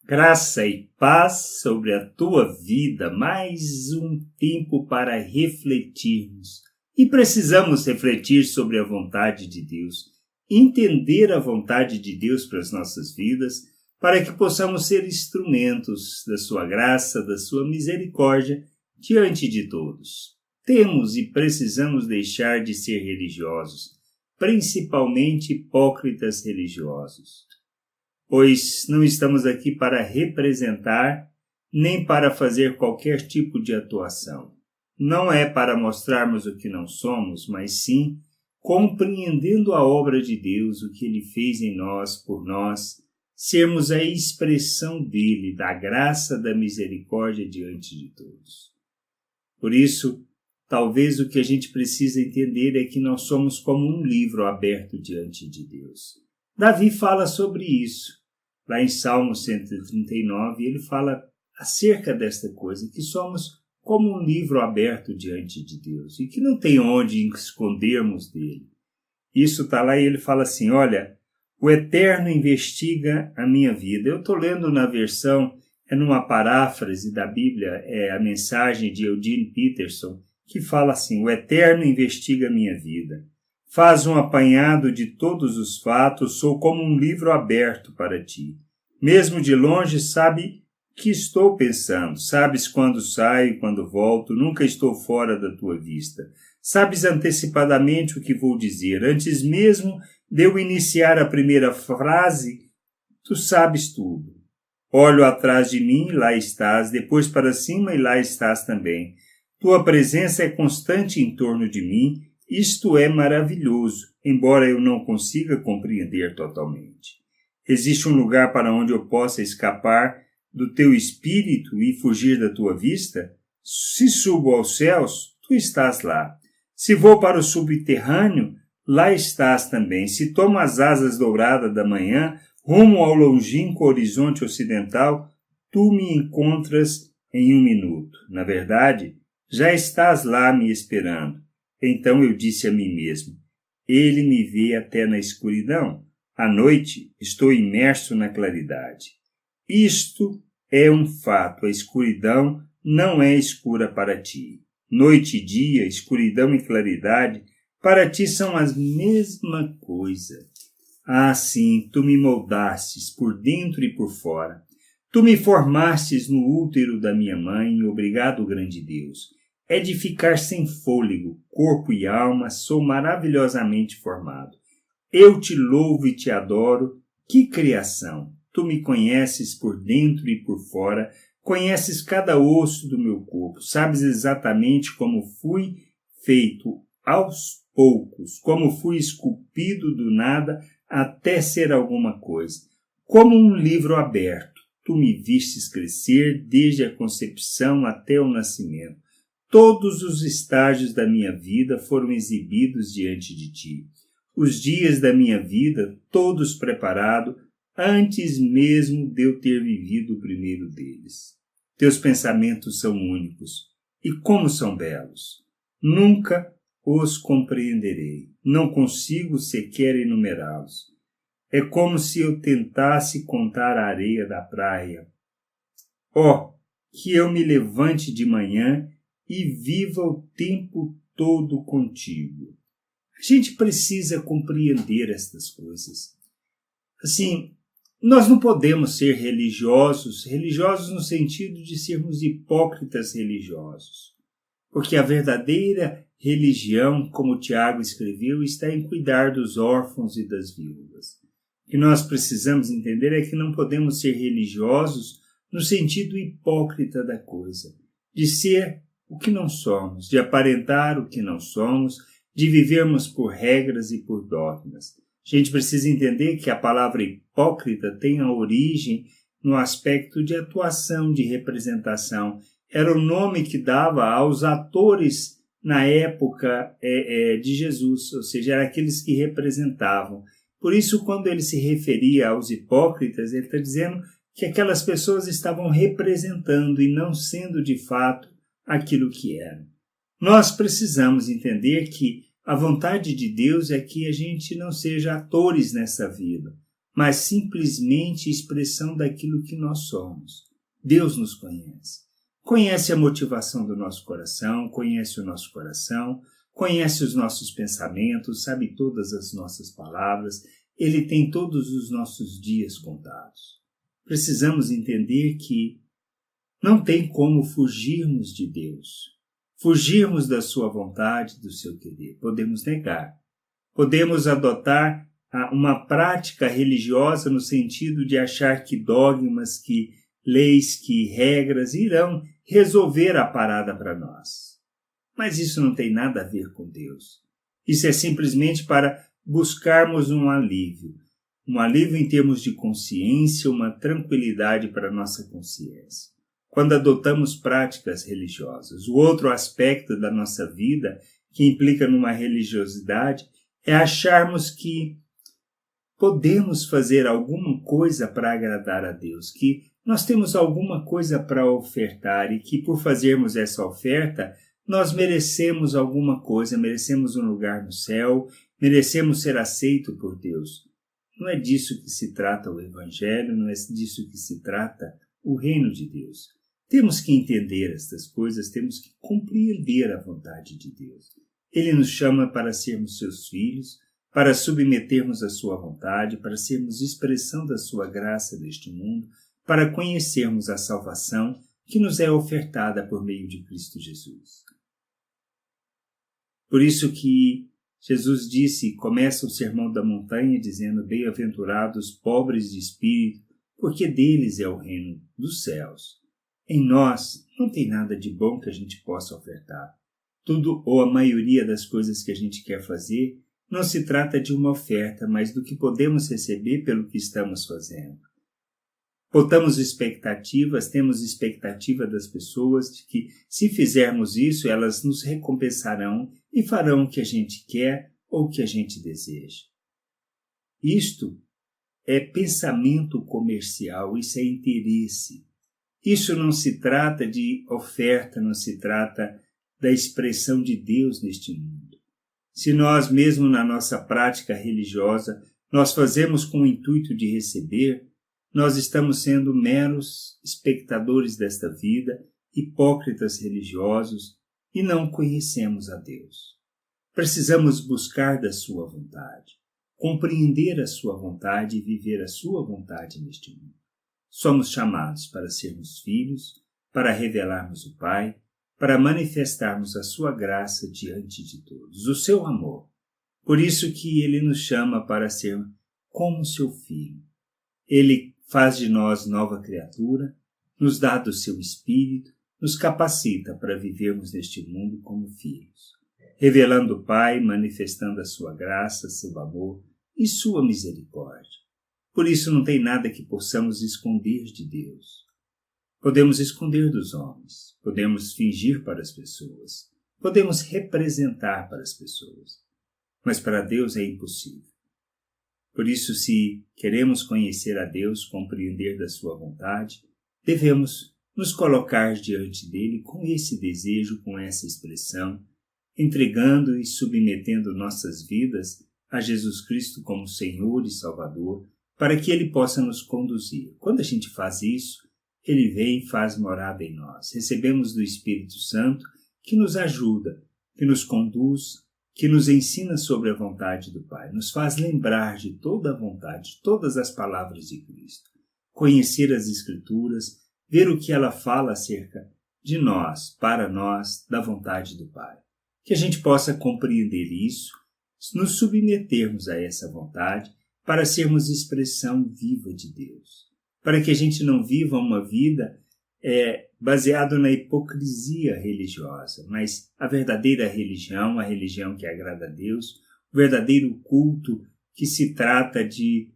Graça e paz sobre a tua vida, mais um tempo para refletirmos. E precisamos refletir sobre a vontade de Deus, entender a vontade de Deus para as nossas vidas, para que possamos ser instrumentos da sua graça, da sua misericórdia diante de todos. Temos e precisamos deixar de ser religiosos, principalmente hipócritas religiosos. Pois não estamos aqui para representar, nem para fazer qualquer tipo de atuação. Não é para mostrarmos o que não somos, mas sim compreendendo a obra de Deus, o que Ele fez em nós, por nós, sermos a expressão dEle, da graça, da misericórdia diante de todos. Por isso, talvez o que a gente precisa entender é que nós somos como um livro aberto diante de Deus. Davi fala sobre isso. Lá em Salmo 139, ele fala acerca desta coisa, que somos como um livro aberto diante de Deus e que não tem onde escondermos dele. Isso está lá e ele fala assim, olha, o Eterno investiga a minha vida. Eu estou lendo na versão, numa paráfrase da Bíblia, a mensagem de Eugene Peterson, que fala assim, o Eterno investiga a minha vida. Faz um apanhado de todos os fatos, sou como um livro aberto para ti. Mesmo de longe, sabe que estou pensando. Sabes quando saio e quando volto, nunca estou fora da tua vista. Sabes antecipadamente o que vou dizer. Antes mesmo de eu iniciar a primeira frase, tu sabes tudo. Olho atrás de mim, lá estás, depois para cima e lá estás também. Tua presença é constante em torno de mim. Isto é maravilhoso, embora eu não consiga compreender totalmente. Existe um lugar para onde eu possa escapar do teu espírito e fugir da tua vista? Se subo aos céus, tu estás lá. Se vou para o subterrâneo, lá estás também. Se tomo as asas douradas da manhã, rumo ao longínquo horizonte ocidental, tu me encontras em 1 minuto. Na verdade, já estás lá me esperando. Então eu disse a mim mesmo, ele me vê até na escuridão. À noite estou imerso na claridade. Isto é um fato, a escuridão não é escura para ti. Noite e dia, escuridão e claridade, para ti são a mesma coisa. Ah, sim, tu me moldastes por dentro e por fora. Tu me formastes no útero da minha mãe, obrigado, grande Deus. É de ficar sem fôlego, corpo e alma, sou maravilhosamente formado. Eu te louvo e te adoro, que criação! Tu me conheces por dentro e por fora, conheces cada osso do meu corpo, sabes exatamente como fui feito aos poucos, como fui esculpido do nada até ser alguma coisa. Como um livro aberto, tu me vistes crescer desde a concepção até o nascimento. Todos os estágios da minha vida foram exibidos diante de ti. Os dias da minha vida, todos preparados, antes mesmo de eu ter vivido o primeiro deles. Teus pensamentos são únicos, e como são belos! Nunca os compreenderei, não consigo sequer enumerá-los. É como se eu tentasse contar a areia da praia. Que eu me levante de manhã e viva o tempo todo contigo. A gente precisa compreender estas coisas. Assim, nós não podemos ser religiosos no sentido de sermos hipócritas religiosos. Porque a verdadeira religião, como Tiago escreveu, está em cuidar dos órfãos e das viúvas. O que nós precisamos entender é que não podemos ser religiosos no sentido hipócrita da coisa, de ser o que não somos, de aparentar o que não somos, de vivermos por regras e por dogmas. A gente precisa entender que a palavra hipócrita tem a origem no aspecto de atuação, de representação. Era o nome que dava aos atores na época de Jesus, ou seja, eram aqueles que representavam. Por isso, quando ele se referia aos hipócritas, ele está dizendo que aquelas pessoas estavam representando e não sendo de fato aquilo que eram. Nós precisamos entender que a vontade de Deus é que a gente não seja atores nessa vida. mas simplesmente expressão daquilo que nós somos. Deus nos conhece. Conhece a motivação do nosso coração, conhece o nosso coração, conhece os nossos pensamentos, sabe todas as nossas palavras. Ele tem todos os nossos dias contados. Precisamos entender que não tem como fugirmos de Deus, fugirmos da sua vontade, do seu querer. Podemos negar. Podemos adotar uma prática religiosa no sentido de achar que dogmas, que leis, que regras irão resolver a parada para nós. Mas isso não tem nada a ver com Deus. Isso é simplesmente para buscarmos um alívio em termos de consciência, uma tranquilidade para a nossa consciência. Quando adotamos práticas religiosas, o outro aspecto da nossa vida que implica numa religiosidade é acharmos que podemos fazer alguma coisa para agradar a Deus, que nós temos alguma coisa para ofertar e que por fazermos essa oferta, nós merecemos alguma coisa, merecemos um lugar no céu, merecemos ser aceito por Deus. Não é disso que se trata o Evangelho, não é disso que se trata o reino de Deus. Temos que entender estas coisas, temos que compreender a vontade de Deus. Ele nos chama para sermos seus filhos, para submetermos a sua vontade, para sermos expressão da sua graça neste mundo, para conhecermos a salvação que nos é ofertada por meio de Cristo Jesus. Por isso que Jesus disse, começa o Sermão da Montanha dizendo: bem-aventurados os pobres de espírito, porque deles é o reino dos céus. Em nós não tem nada de bom que a gente possa ofertar. Tudo ou a maioria das coisas que a gente quer fazer não se trata de uma oferta, mas do que podemos receber pelo que estamos fazendo. Botamos expectativas, temos expectativa das pessoas de que, se fizermos isso, elas nos recompensarão e farão o que a gente quer ou o que a gente deseja. Isto é pensamento comercial, isso é interesse. Isso não se trata de oferta, não se trata da expressão de Deus neste mundo. Se nós, mesmo na nossa prática religiosa, nós fazemos com o intuito de receber, nós estamos sendo meros espectadores desta vida, hipócritas religiosos, e não conhecemos a Deus. Precisamos buscar da sua vontade, compreender a sua vontade e viver a sua vontade neste mundo. Somos chamados para sermos filhos, para revelarmos o Pai, para manifestarmos a sua graça diante de todos, o seu amor. Por isso que ele nos chama para ser como seu filho. Ele faz de nós nova criatura, nos dá do seu Espírito, nos capacita para vivermos neste mundo como filhos, revelando o Pai, manifestando a sua graça, seu amor e sua misericórdia. Por isso não tem nada que possamos esconder de Deus. Podemos esconder dos homens, podemos fingir para as pessoas, podemos representar para as pessoas, mas para Deus é impossível. Por isso, se queremos conhecer a Deus, compreender da sua vontade, devemos nos colocar diante dele com esse desejo, com essa expressão, entregando e submetendo nossas vidas a Jesus Cristo como Senhor e Salvador, para que ele possa nos conduzir. Quando a gente faz isso, ele vem e faz morada em nós. Recebemos do Espírito Santo que nos ajuda, que nos conduz, que nos ensina sobre a vontade do Pai, nos faz lembrar de toda a vontade, de todas as palavras de Cristo, conhecer as Escrituras, ver o que ela fala acerca de nós, para nós, da vontade do Pai. Que a gente possa compreender isso, nos submetermos a essa vontade, para sermos expressão viva de Deus. Para que a gente não viva uma vida baseado na hipocrisia religiosa, mas a verdadeira religião, a religião que agrada a Deus, o verdadeiro culto que se trata de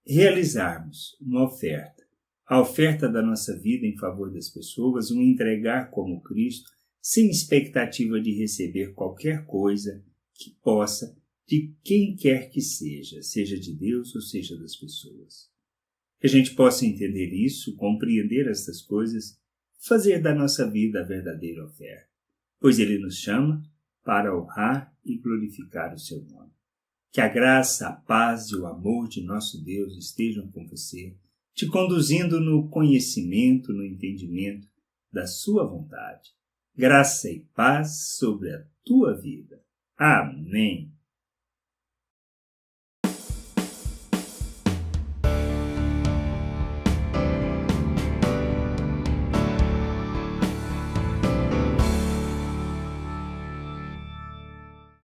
realizarmos uma oferta, a oferta da nossa vida em favor das pessoas, um entregar como Cristo, sem expectativa de receber qualquer coisa que possa, de quem quer que seja de Deus ou seja das pessoas. Que a gente possa entender isso, compreender estas coisas, fazer da nossa vida a verdadeira oferta, pois ele nos chama para honrar e glorificar o seu nome. Que a graça, a paz e o amor de nosso Deus estejam com você, te conduzindo no conhecimento, no entendimento da sua vontade. Graça e paz sobre a tua vida. Amém.